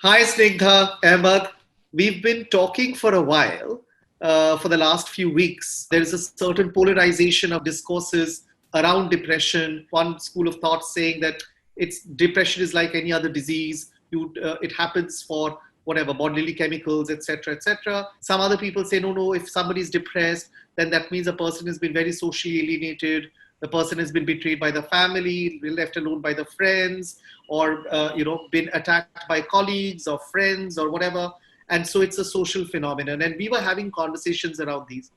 Hi, Snigdha, Ahmed. We've been talking for a while, for the last few weeks. There is a certain polarization of discourses around depression. One school of thought saying that depression is like any other disease. It happens for whatever bodily chemicals, etc., etc. Some other people say, no, no. If somebody is depressed, then that means a person has been very socially alienated. The person has been betrayed by the family, left alone by the friends, or been attacked by colleagues or friends or whatever. And so it's a social phenomenon, and we were having conversations around these.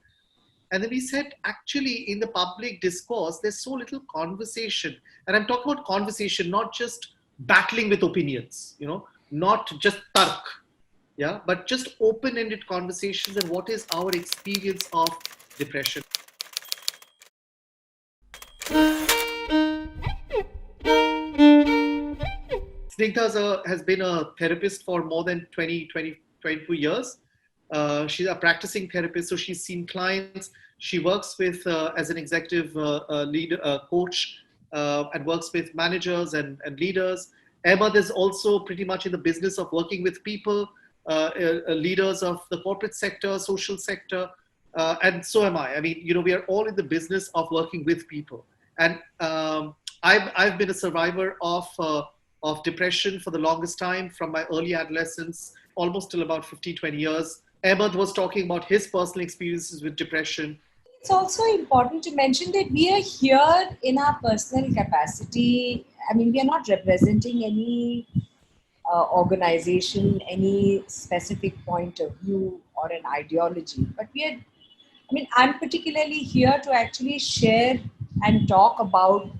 And then we said, actually, in the public discourse, there's so little conversation. And I'm talking about conversation, not just battling with opinions, not just tark, yeah, but just open-ended conversations. And what is our experience of depression? Snigdha has been a therapist for more than 22 years. She's a practicing therapist, so she's seen clients. She works with, as an executive lead coach, and works with managers and leaders. Ahmed is also pretty much in the business of working with people, leaders of the corporate sector, social sector, and so am I. I mean, we are all in the business of working with people. And I've been a survivor of depression for the longest time, from my early adolescence, almost till about 15, 20 years. Ahmed was talking about his personal experiences with depression. It's also important to mention that we are here in our personal capacity. I mean, we are not representing any organization, any specific point of view or an ideology, but I'm particularly here to actually share and talk about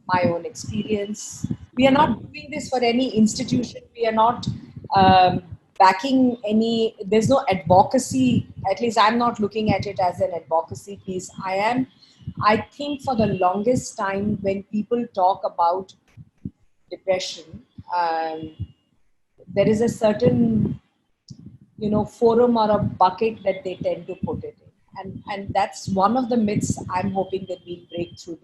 my own experience. We are not doing this for any institution. We are not um, backing any, there's no advocacy. At least I'm not looking at it as an advocacy piece. I think for the longest time, when people talk about depression, there is a certain, forum or a bucket that they tend to put it in. And that's one of the myths I'm hoping that we'll break through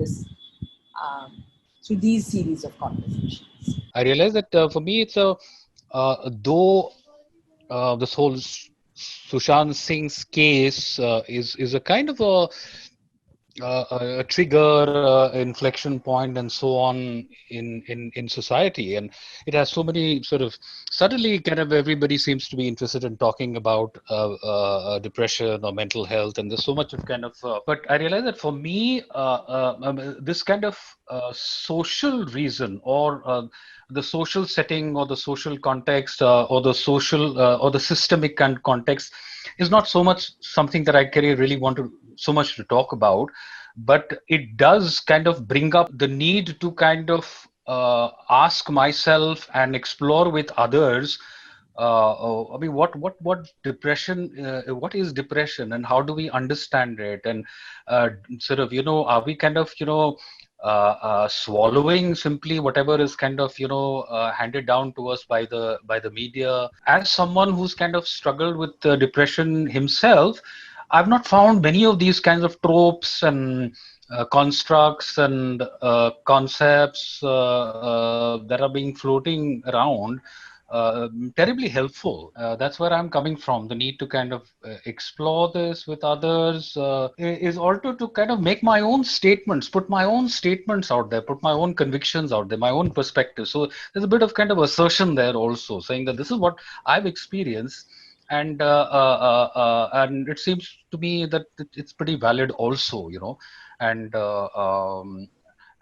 um, through these series of conversations. I realize that for me, it's though this whole Sushant Singh's case is a kind of a trigger, inflection point, and so on in society, and it has so many sort of suddenly kind of everybody seems to be interested in talking about depression or mental health, and there's so much of kind of. But I realize that for me, this kind of social reason or the social setting or the social context or the social or the systemic context is not so much something that I really want to so much to talk about, but it does kind of bring up the need to kind of ask myself and explore with others. I mean, what depression? What is depression, and how do we understand it? And sort of, are we kind of, swallowing simply whatever is kind of handed down to us by the media? As someone who's kind of struggled with depression himself, I've not found many of these kinds of tropes and constructs and concepts that are being floating around terribly helpful. That's where I'm coming from. The need to kind of explore this with others is also to kind of make my own statements, put my own statements out there, put my own convictions out there, my own perspective. So there's a bit of kind of assertion there also, saying that this is what I've experienced. And it seems to me that it's pretty valid also, and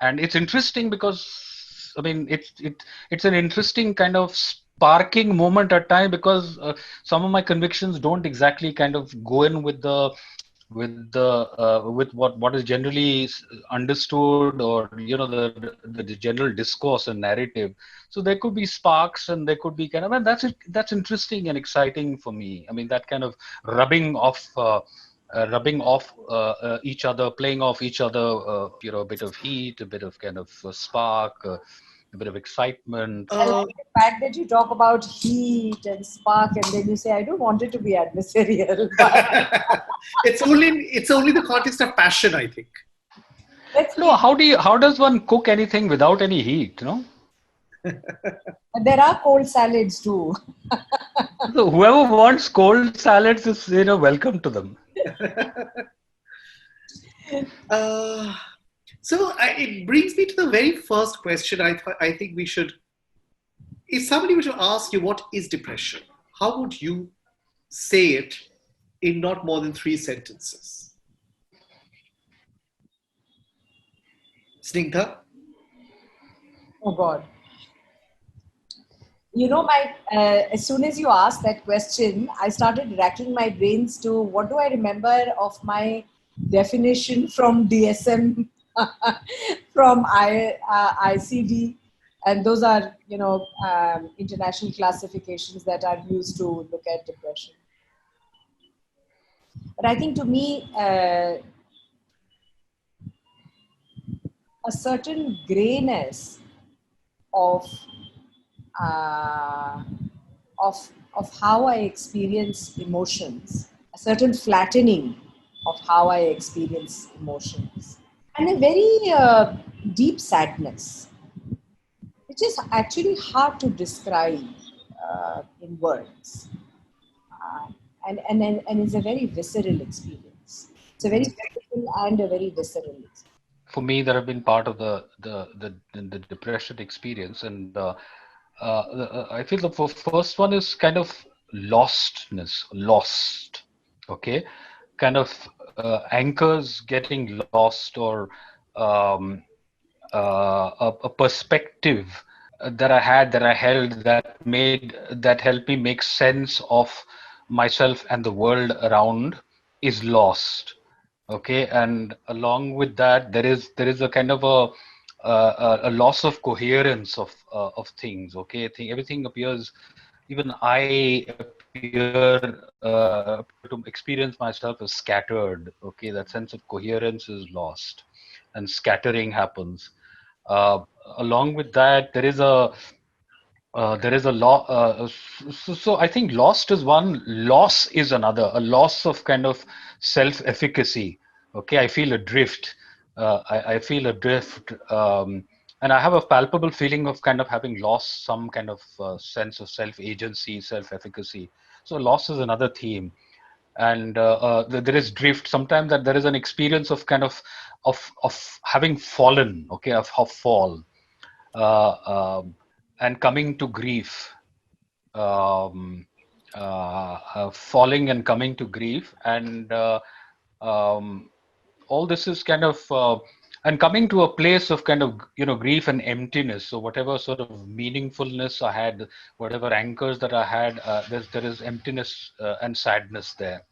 and it's interesting because I mean it's an interesting kind of sparking moment at time, because some of my convictions don't exactly kind of go in with what is generally understood, or the general discourse and narrative. So there could be sparks, and there could be kind of, and that's interesting and exciting for me. I mean, that kind of rubbing off each other, playing off each other, a bit of heat, a bit of kind of spark, a bit of excitement. I like the fact that you talk about heat and spark, and then you say, I don't want it to be adversarial. But It's only the context of passion, I think. let's No, keep. how does one cook anything without any heat? But there are cold salads too. So whoever wants cold salads is, welcome to them. uh, it brings me to the very first question. I think we should. If somebody were to ask you what is depression, how would you say it in not more than 3 sentences? Snigdha? Oh God. As soon as you asked that question, I started racking my brains to what do I remember of my definition from DSM, from ICD, and those are international classifications that are used to look at depression. But I think to me, a certain grayness of uh, of how I experience emotions, a certain flattening of how I experience emotions, and a very deep sadness, which is actually hard to describe in words, and is a very visceral experience. It's a very physical and a very visceral experience. For me, that have been part of the depression experience, and I feel the first one is kind of lostness, lost. Okay, kind of anchors getting lost, or um, a perspective that I had, that I held, that helped me make sense of myself and the world around is lost. Okay, and along with that, there is a kind of a loss of coherence of things. Okay, I think everything appears, even I appear to experience myself as scattered. Okay, that sense of coherence is lost, and scattering happens. Uh, Along with that, there is a law. So I think lost is one, loss is another. A loss of kind of self-efficacy. Okay, I feel adrift. I feel adrift, and I have a palpable feeling of kind of having lost some kind of sense of self-agency, self-efficacy. So loss is another theme, and there is drift. Sometimes that there is an experience of kind of having fallen. Okay, of fall, and coming to grief, um, falling and coming to grief, and um, all this is kind of and coming to a place of kind of grief and emptiness. So whatever sort of meaningfulness I had, whatever anchors that I had, there is emptiness and sadness there.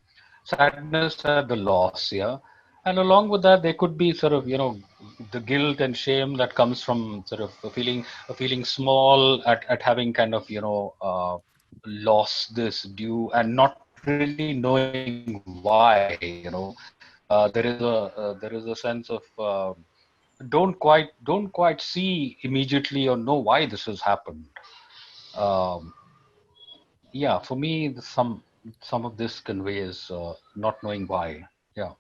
Sadness at the loss, yeah. And along with that, there could be sort of the guilt and shame that comes from sort of a feeling small at having kind of lost this due and not really knowing why. There is a sense of don't quite see immediately or know why this has happened. Um, yeah, for me, some of this conveys not knowing why. Yeah.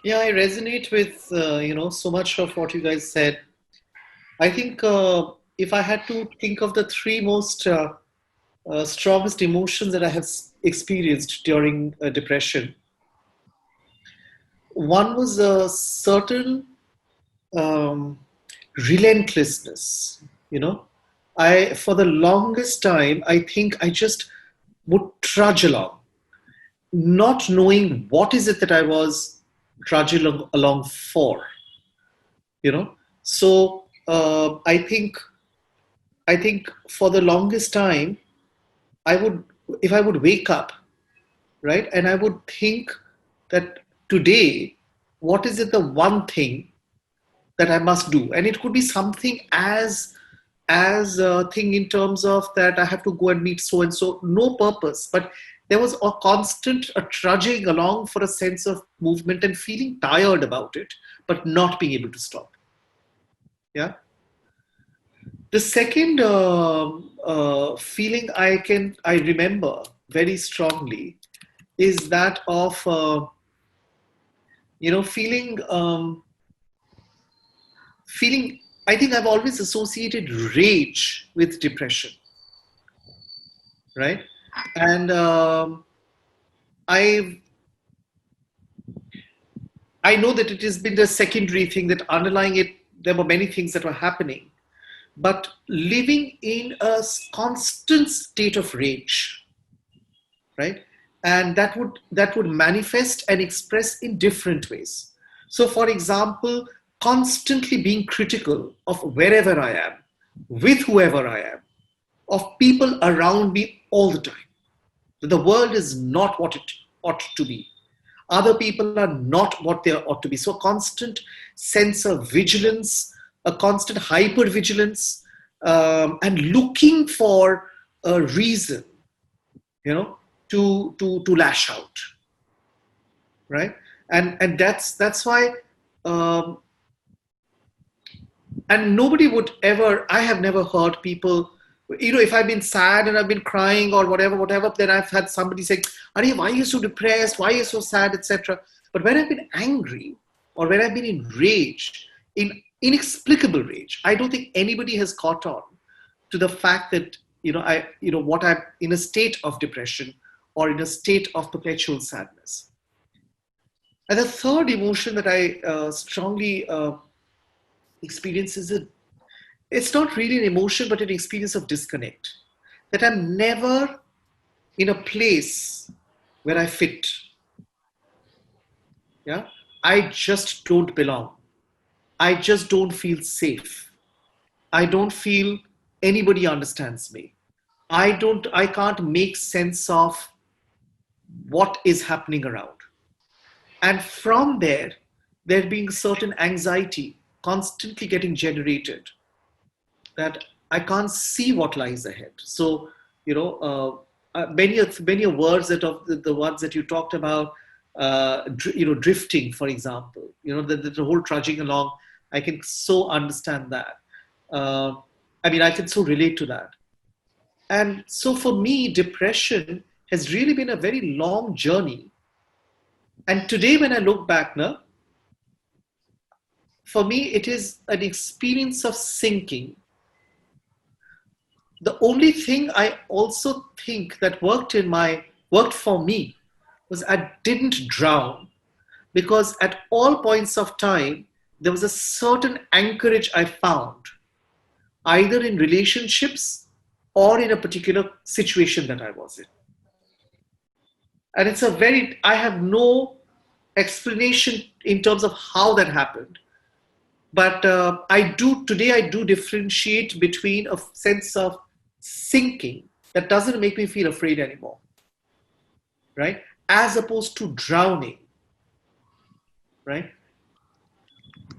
Yeah, I resonate with so much of what you guys said. I think if I had to think of the three most strongest emotions that I have experienced during depression, one was a certain um, relentlessness. You know, I for the longest time I think I just would trudge along, not knowing what is it that I was trudging along for. You know, so I think for the longest time I would, if I would wake up, right, and I would think that today, what is it the one thing that I must do? And it could be something as a thing in terms of that I have to go and meet so and so, no purpose, but there was a constant trudging along for a sense of movement and feeling tired about it, but not being able to stop. Yeah. The second feeling I remember very strongly is that of feeling I think I've always associated rage with depression, right? And I I know that it has been the secondary thing that underlying it, there were many things that were happening. But living in a constant state of rage, right? And that would manifest and express in different ways. So, for example, constantly being critical of wherever I am, with whoever I am, of people around me all the time. The world is not what it ought to be. Other people are not what they ought to be. So, a constant sense of vigilance, a constant hyper vigilance, and looking for a reason, you know, to lash out, right? And that's why, um, and nobody would ever. I have never heard people. If I've been sad and I've been crying or whatever, then I've had somebody say, "Arey, why are you so depressed? Why are you so sad, etc." But when I've been angry or when I've been in rage, in inexplicable rage, I don't think anybody has caught on to the fact that what I'm in a state of depression or in a state of perpetual sadness. And the third emotion that I strongly experience is it's not really an emotion, but an experience of disconnect. That I'm never in a place where I fit. Yeah, I just don't belong. I just don't feel safe. I don't feel anybody understands me. I can't make sense of what is happening around. And from there being certain anxiety constantly getting generated that I can't see what lies ahead. So, many words that of the ones that you talked about, drifting, for example, the whole trudging along, I can so understand that. Uh, I can so relate to that. And so for me, depression has really been a very long journey. And today, when I look back now, for me, it is an experience of sinking. The only thing I also think that worked for me was I didn't drown, because at all points of time there was a certain anchorage I found, either in relationships or in a particular situation that I was in. And I have no explanation in terms of how that happened. But I do differentiate between a sense of sinking that doesn't make me feel afraid anymore, right? As opposed to drowning, right?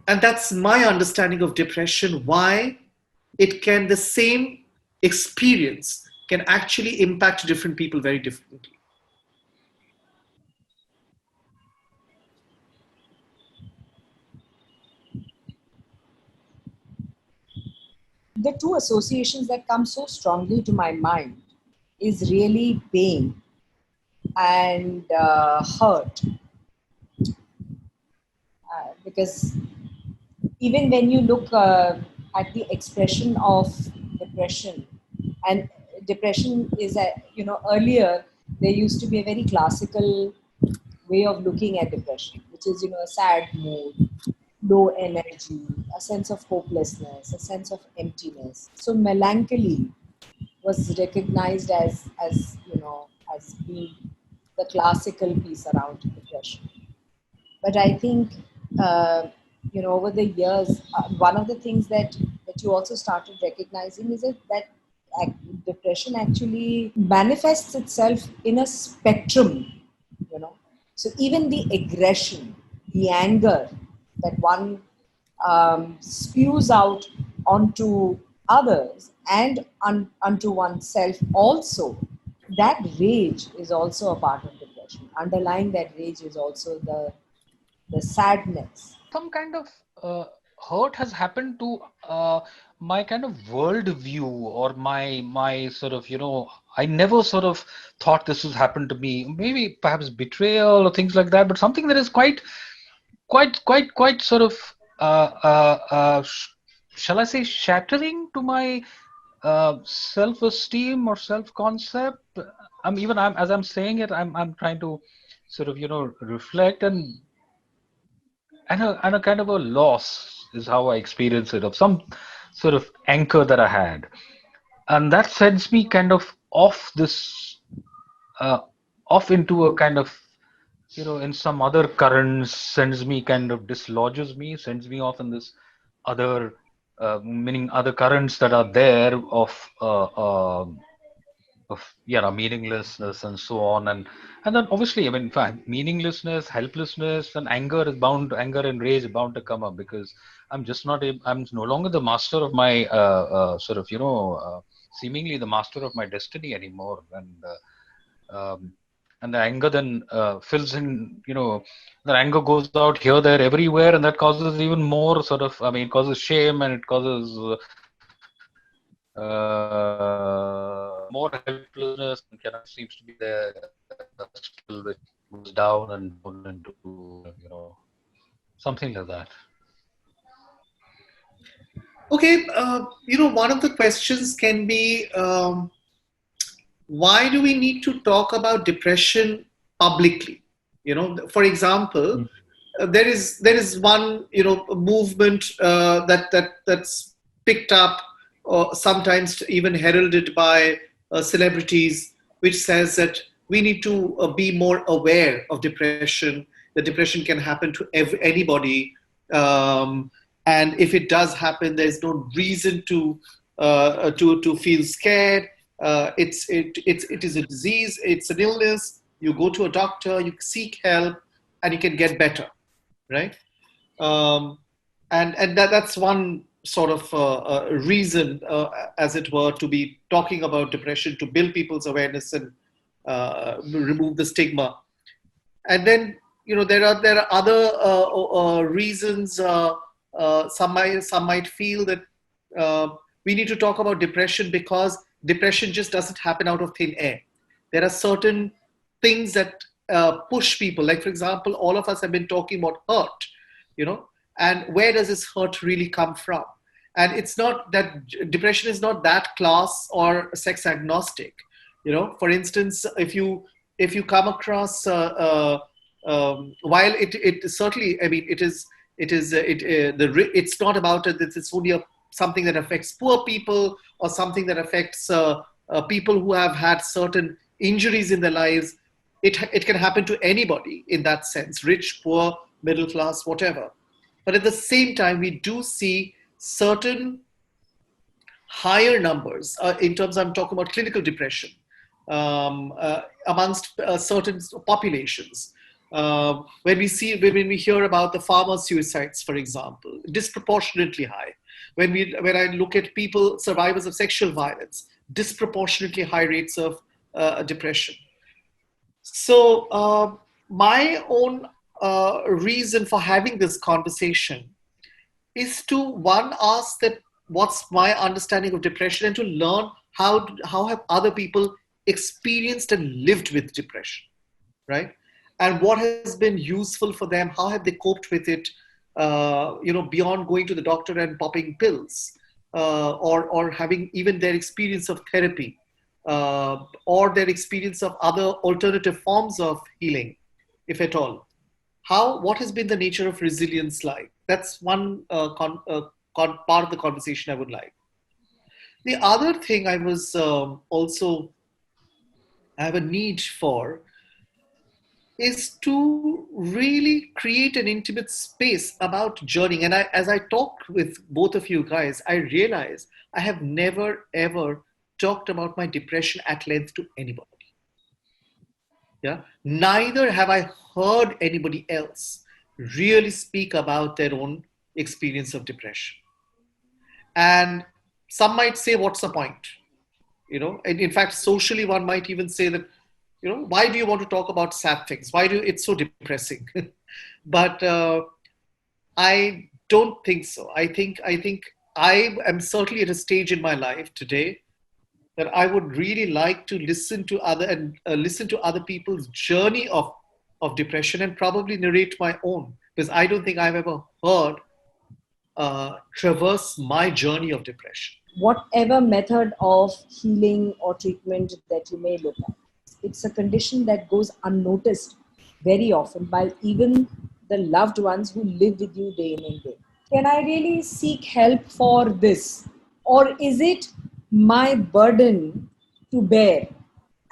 And that's my understanding of depression, why the same experience can actually impact different people very differently. The two associations that come so strongly to my mind is really pain and hurt. Because even when you look at the expression of depression, and depression is earlier there used to be a very classical way of looking at depression, which is a sad mood, low energy, a sense of hopelessness, a sense of emptiness. So melancholy was recognized as being the classical piece around depression. But I think over the years, one of the things that you also started recognizing is that depression actually manifests itself in a spectrum. So even the aggression, the anger that one spews out onto others and unto oneself also, that rage is also a part of depression. Underlying that rage is also the sadness. Some kind of hurt has happened to my kind of world view, or my sort of, I never sort of thought this would happen to me. Maybe perhaps betrayal or things like that, but something that is quite sort of uh, uh, uh, sh- shall I say, shattering to my self-esteem or self-concept. As I'm saying it, I'm trying to sort of reflect, and a kind of a loss is how I experience it, of some sort of anchor that I had, and that sends me kind of off this uh, off into a kind of in some other currents, sends me kind of dislodges me, sends me off in this other meaning other currents that are there of meaninglessness and so on, and then obviously, I mean, in fact, meaninglessness, helplessness, and anger and rage are bound to come up, because I'm no longer the master of my seemingly the master of my destiny anymore. And the anger then fills in, the anger goes out here, there, everywhere, and that causes even more sort of, I mean, it causes shame, and it causes more helplessness, and kind of seems to be there still, which goes down and down into, something like that. Okay, one of the questions can be, why do we need to talk about depression publicly? For example, there is one movement that's picked up, or sometimes even heralded by celebrities, which says that we need to be more aware of depression. That depression can happen to anybody, um, and if it does happen, there's no reason to feel scared. It is a disease. It's an illness. You go to a doctor. You seek help, and you can get better, right? Um, and that's one sort of reason, as it were, to be talking about depression, to build people's awareness and remove the stigma. And then there are other reasons. Some might feel that uh, we need to talk about depression because depression just doesn't happen out of thin air. There are certain things that push people. Like, for example, all of us have been talking about hurt, you know, and where does this hurt really come from? And it's not that depression is not that class or sex agnostic. For instance, if you come across while it certainly, I mean, it's not about it, it's only something that affects poor people, or something that affects people who have had certain injuries in their lives. It can happen to anybody in that sense, rich, poor, middle class, whatever. But at the same time, we do see certain higher numbers, in terms, I'm talking about clinical depression, amongst certain populations. When we hear about the farmer suicides, for example, disproportionately high. When I look at people, survivors of sexual violence, disproportionately high rates of depression. So my own reason for having this conversation is to, one, ask that what's my understanding of depression, and to learn how have other people experienced and lived with depression, right? And what has been useful for them, how have they coped with it, beyond going to the doctor and popping pills, or having even their experience of therapy, or their experience of other alternative forms of healing, if at all. What has been the nature of resilience like? That's one part of the conversation I would like. The other thing I was also I have a need for is to really create an intimate space about journeying. And as I talk with both of you guys, I realize I have never ever talked about my depression at length to anybody. Yeah. Neither have I heard anybody else really speak about their own experience of depression. And some might say, what's the point? And in fact, socially, one might even say that, why do you want to talk about sad things? Why do it's so depressing? But I don't think so. I think I am certainly at a stage in my life today that I would really like to listen to other people's journey of depression, and probably narrate my own, because I don't think I've ever heard traverse my journey of depression. Whatever method of healing or treatment that you may look at, it's a condition that goes unnoticed very often by even the loved ones who live with you day in and day. Can I really seek help for this? Or is it my burden to bear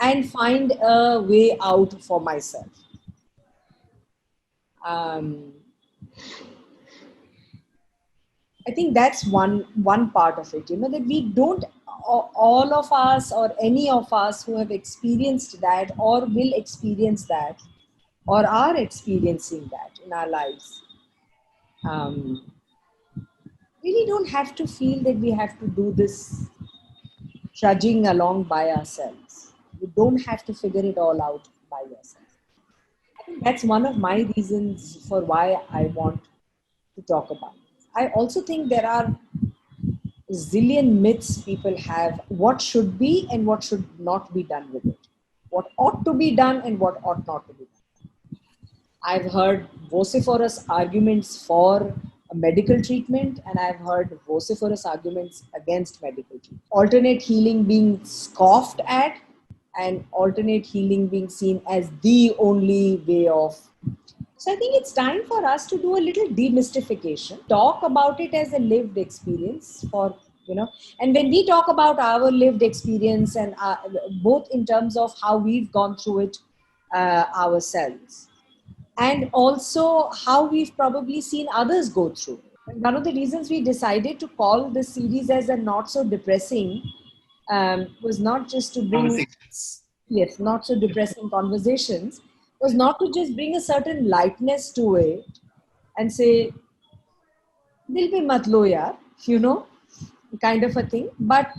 and find a way out for myself? Um, I think that's one part of it, that we don't, all of us or any of us who have experienced that or will experience that or are experiencing that in our lives, um, really don't have to feel that we have to do this trudging along by ourselves. You don't have to figure it all out by yourself. I think that's one of my reasons for why I want to talk about it. I also think there are zillion myths people have, what should be and what should not be done with it, what ought to be done and what ought not to be done. I've heard vociferous arguments for a medical treatment, and I've heard vociferous arguments against medical treatment. Alternate healing being scoffed at, and alternate healing being seen as the only way of. So I think it's time for us to do a little demystification, talk about it as a lived experience and when we talk about our lived experience and both in terms of how we've gone through it ourselves and also how we've probably seen others go through. And one of the reasons we decided to call this series as a not so depressing was not just to bring, Conversations. yes, not so depressing conversations, was not to just bring a certain lightness to it and say, dil bhi mat lo yaar, kind of a thing, but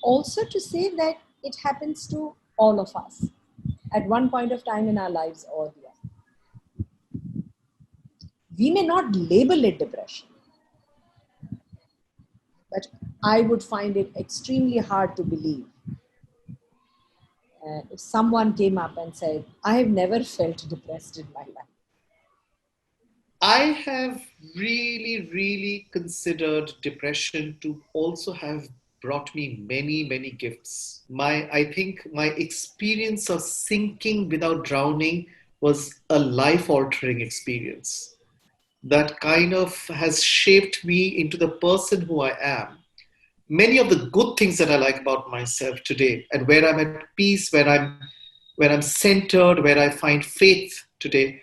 also to say that it happens to all of us at one point of time in our lives or the other. We may not label it depression, but I would find it extremely hard to believe if someone came up and said, I have never felt depressed in my life. I have really, really considered depression to also have brought me many, many gifts. I think my experience of sinking without drowning was a life altering experience that kind of has shaped me into the person who I am. Many of the good things that I like about myself today and where I'm at peace, where I'm centered, where I find faith today,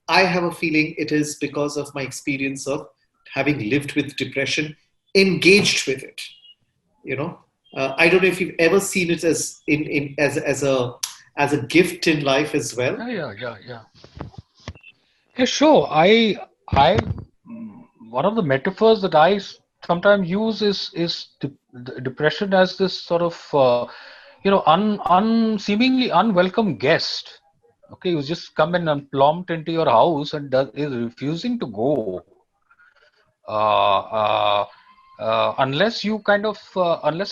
I have a feeling it is because of my experience of having lived with depression, engaged with it. You know, I don't know if you've ever seen it as in as a gift in life as well. Yeah. Yeah, sure. One of the metaphors that sometimes use is depression as this sort of seemingly unwelcome guest. Okay, who's just come in and plomped into your house and is refusing to go. Uh, uh, unless I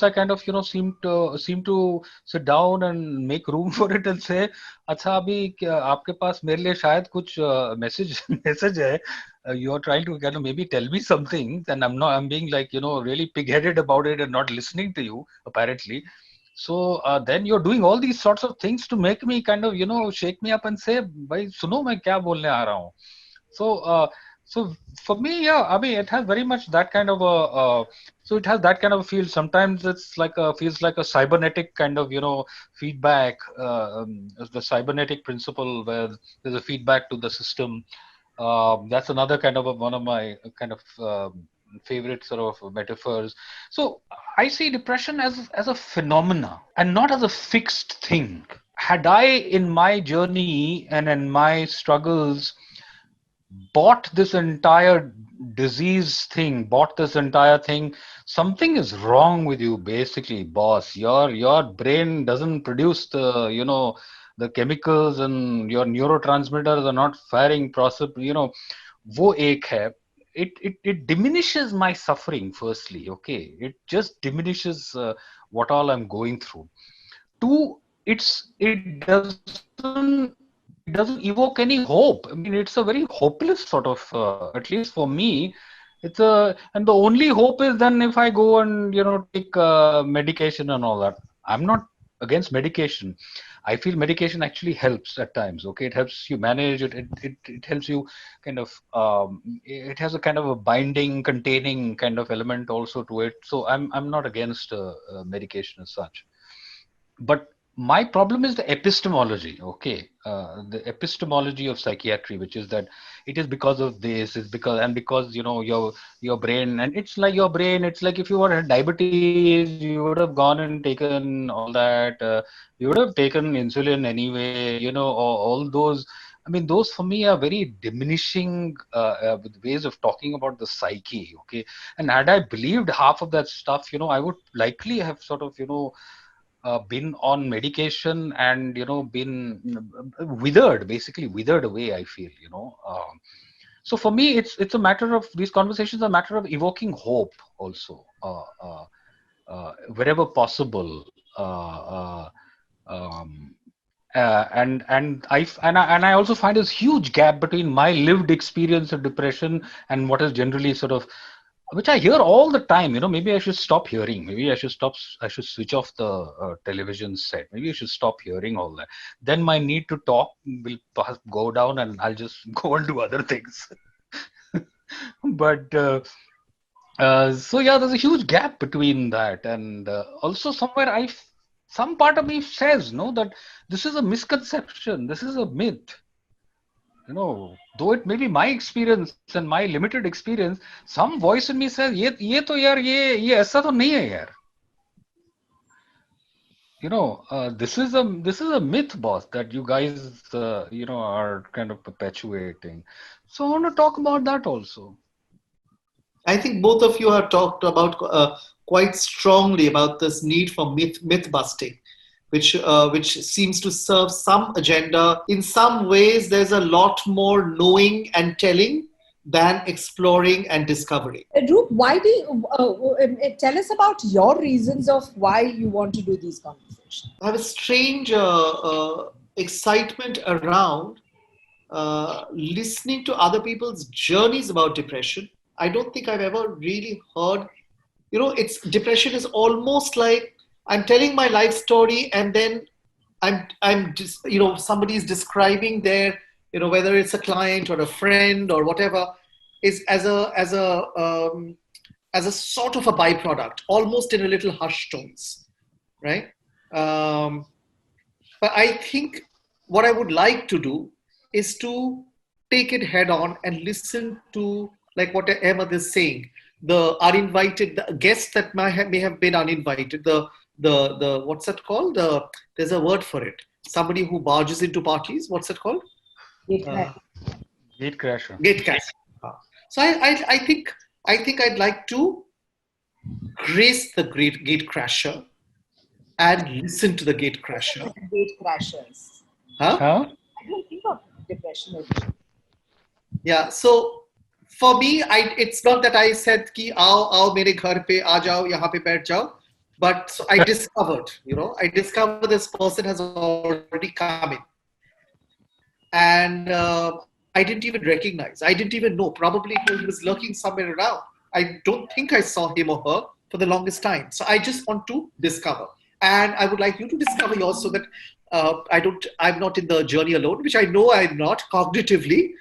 kind of seem to sit down and make room for it and say, अच्छा अभी आपके पास मेरे लिए शायद कुछ message message है. You are trying to kind of maybe tell me something, then I'm being like really pig-headed about it and not listening to you apparently. So then you're doing all these sorts of things to make me kind of shake me up and say, भाई सुनो मैं क्या बोलने आ रहा हूँ. So, so for me, yeah, I mean, it has very much that kind of so it has that kind of a feel. Sometimes it's like feels like a cybernetic kind of, feedback, the cybernetic principle where there's a feedback to the system. That's another kind of one of my kind of favorite sort of metaphors. So I see depression as a phenomena and not as a fixed thing. Had I in my journey and in my struggles bought this entire disease thing, bought this entire thing, something is wrong with you, basically, boss. Your brain doesn't produce the chemicals, and your neurotransmitters are not firing process. वो एक है. It diminishes my suffering. Firstly, okay, it just diminishes what all I'm going through. Two, it doesn't evoke any hope. I mean, it's a very hopeless sort of, at least for me, And the only hope is then if I go and take medication and all that. I'm not against medication. I feel medication actually helps at times. Okay, it helps you manage it. It helps you kind of. It has a kind of a binding, containing kind of element also to it. So I'm not against medication as such. But my problem is the epistemology. Okay, the epistemology of psychiatry, which is that it is because of this, is because your brain, and it's like your brain. It's like if you were had diabetes, you would have gone and taken all that. You would have taken insulin anyway. All those. I mean, those for me are very diminishing ways of talking about the psyche. Okay, and had I believed half of that stuff, I would likely have sort of been on medication and been basically withered away. I feel so for me it's a matter of these conversations are a matter of evoking hope also, wherever possible. Um, and I also find this huge gap between my lived experience of depression and what is generally sort of, which I hear all the time. Maybe I should stop hearing. Maybe I should switch off the television set. Maybe I should stop hearing all that. Then my need to talk will perhaps go down and I'll just go and do other things. But so yeah, there's a huge gap between that. And also somewhere some part of me says, no, that this is a misconception. This is a myth. Though it may be my experience and my limited experience, some voice in me says, ये तो यार ये ऐसा तो नहीं है यार. This is a myth, boss, that you guys are kind of perpetuating. So I want to talk about that also. I think both of you have talked about quite strongly about this need for myth busting, which seems to serve some agenda. In some ways, there's a lot more knowing and telling than exploring and discovering. Roop, why do you tell us about your reasons of why you want to do these conversations? I have a strange excitement around listening to other people's journeys about depression. I don't think I've ever really heard, depression is almost like I'm telling my life story and then I'm just, somebody is describing their, whether it's a client or a friend or whatever, is as a sort of a byproduct, almost in a little hushed tones, right? But I think what I would like to do is to take it head on and listen to, like what Ahmed is saying, the uninvited, the guests that may have been uninvited, the what's that called? There's a word for it. Somebody who barges into parties. What's that called? Gatecrasher. Gatecrasher. So I think I'd like to grace the great gatecrasher and listen to the gatecrasher. Gatecrashers. Huh? I don't think of depression as well. Yeah. So for me, it's not that I said ki aao mere ghar pe aa jao, yahan pe baith jao. But so I discovered, this person has already come in. And I didn't even recognize. I didn't even know. Probably he was lurking somewhere around. I don't think I saw him or her for the longest time. So I just want to discover. And I would like you to discover yours so that I'm not in the journey alone, which I know I'm not cognitively.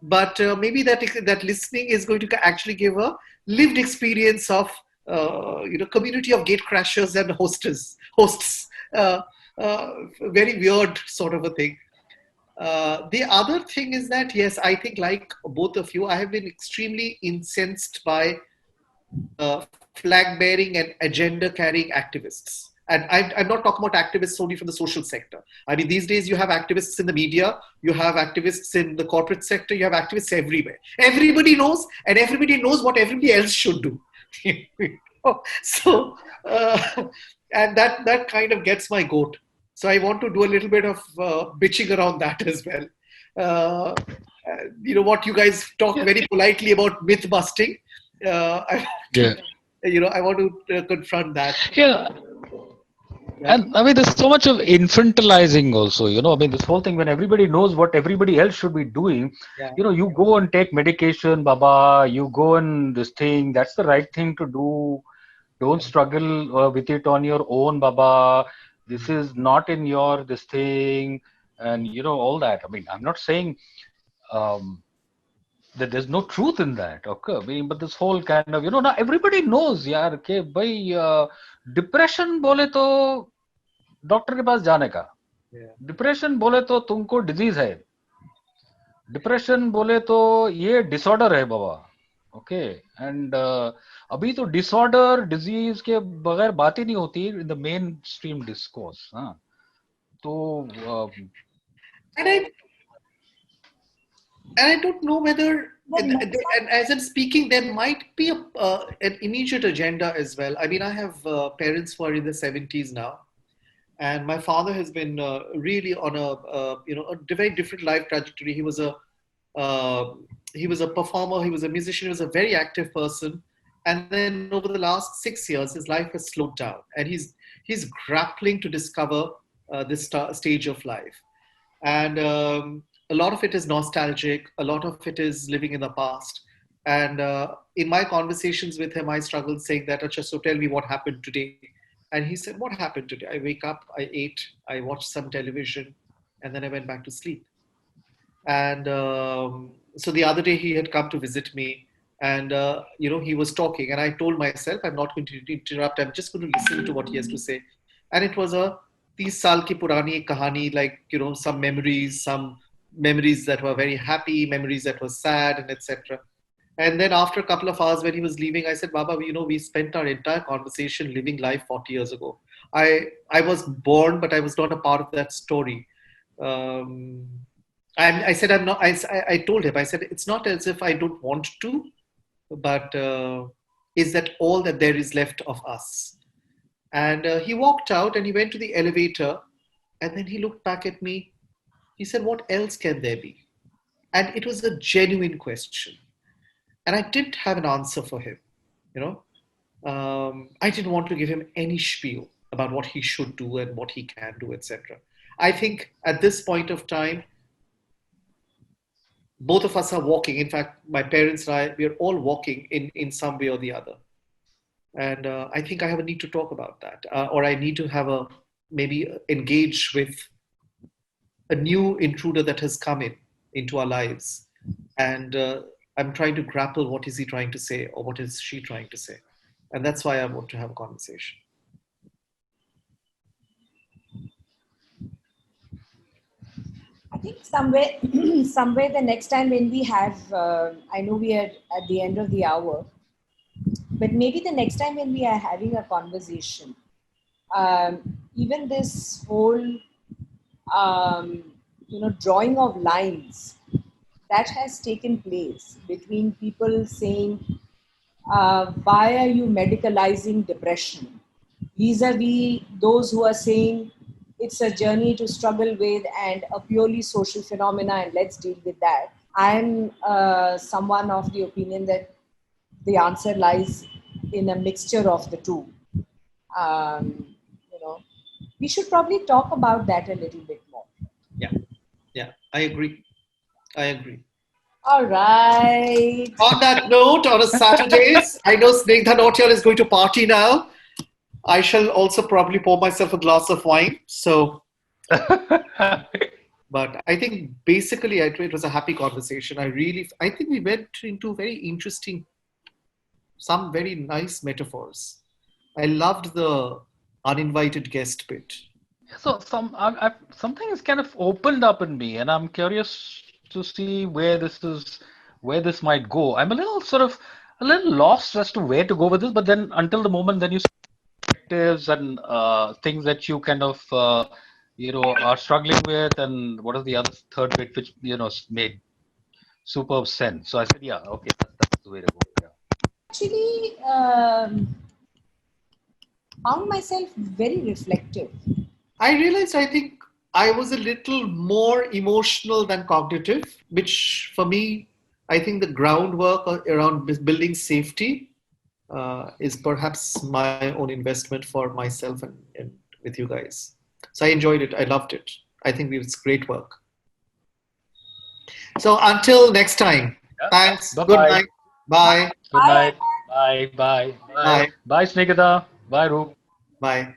But maybe that listening is going to actually give a lived experience of community of gatecrashers and hosts. Very weird sort of a thing. The other thing is that, yes, I think like both of you, I have been extremely incensed by flag-bearing and agenda-carrying activists. And I'm not talking about activists only from the social sector. I mean, these days you have activists in the media, you have activists in the corporate sector, you have activists everywhere. Everybody knows, and everybody knows what everybody else should do. So, and that kind of gets my goat. So I want to do a little bit of bitching around that as well. What you guys talk very politely about myth busting. I want to confront that. Yeah. And I mean, there's so much of infantilizing also, I mean, this whole thing when everybody knows what everybody else should be doing, Yeah. you go and take medication, Baba, you go and this thing, that's the right thing to do. Don't struggle with it on your own, Baba. This is not in your this thing, and all that. I mean, I'm not saying um, that there's no truth in that. Okay, I mean, but this whole kind of now everybody knows, यार, कि भाई depression बोले तो doctor के पास जाने का, Yeah. Depression बोले तो तुमको डिजीज है, डिप्रेशन बोले तो ये डिसऑर्डर है बाबा. ओके. एंड अभी तो डिसऑर्डर डिजीज के बगैर बात ही नहीं होती in the main stream discourse. हाँ, तो And I don't know whether, and as I'm speaking, there might be an immediate agenda as well. I mean, I have parents who are in the 70s now, and my father has been really on a very different life trajectory. He was a performer, he was a musician, he was a very active person, and then over the last 6 years, his life has slowed down, and he's grappling to discover this stage of life. And a lot of it is nostalgic, a lot of it is living in the past. And in my conversations with him, I struggled saying that, Acha, so tell me what happened today. And he said, what happened today? I wake up, I ate, I watched some television, and then I went back to sleep. And so the other day he had come to visit me, and he was talking, and I told myself, I'm not going to interrupt, I'm just going to listen to what he has to say. And it was a 30 saal ki purani kahani, like, some memories that were very happy, memories that were sad, and etc. And then after a couple of hours when he was leaving, I said, Baba, we spent our entire conversation living life 40 years ago. I was born, but I was not a part of that story. I said, I'm not, I told him, I said, it's not as if I don't want to, but is that all that there is left of us? And he walked out and he went to the elevator, and then he looked back at me. He said, what else can there be? And it was a genuine question. And I didn't have an answer for him. I didn't want to give him any spiel about what he should do and what he can do, etc. I think at this point of time, both of us are walking. In fact, my parents and I, we are all walking in some way or the other. And I think I have a need to talk about that, or I need to maybe engage with a new intruder that has come into our lives. And I'm trying to grapple, what is he trying to say, or what is she trying to say? And that's why I want to have a conversation. I think somewhere the next time when we have, I know we are at the end of the hour, but maybe the next time when we are having a conversation, even this whole, drawing of lines that has taken place between people saying, why are you medicalizing depression? Vis-a-vis those who are saying it's a journey to struggle with and a purely social phenomena, and let's deal with that. I'm someone of the opinion that the answer lies in a mixture of the two. We should probably talk about that a little bit more. Yeah, I agree. All right. On that note, on a Saturdays, I know Snigdha Nautiyal is going to party now. I shall also probably pour myself a glass of wine. So, but I think basically it was a happy conversation. I think we went into very interesting, some very nice metaphors. I loved the uninvited guest bit. So something is kind of opened up in me, and I'm curious to see where this might go. I'm a little lost as to where to go with this, but then until the moment then you perspectives and things that you kind of are struggling with, and what is the other third bit which made superb sense. So I said, yeah, okay, that's the way to go. Yeah. Actually, found myself very reflective. I realized I think I was a little more emotional than cognitive, which for me, I think the groundwork around building safety is perhaps my own investment for myself and with you guys. So I enjoyed it. I loved it. I think it's great work. So until next time, Yeah. thanks. Bye Good bye. night. Bye. Good Bye. night. Bye. Bye. Bye. Bye. Bye, Snigdha. Bye, Roop. Bye.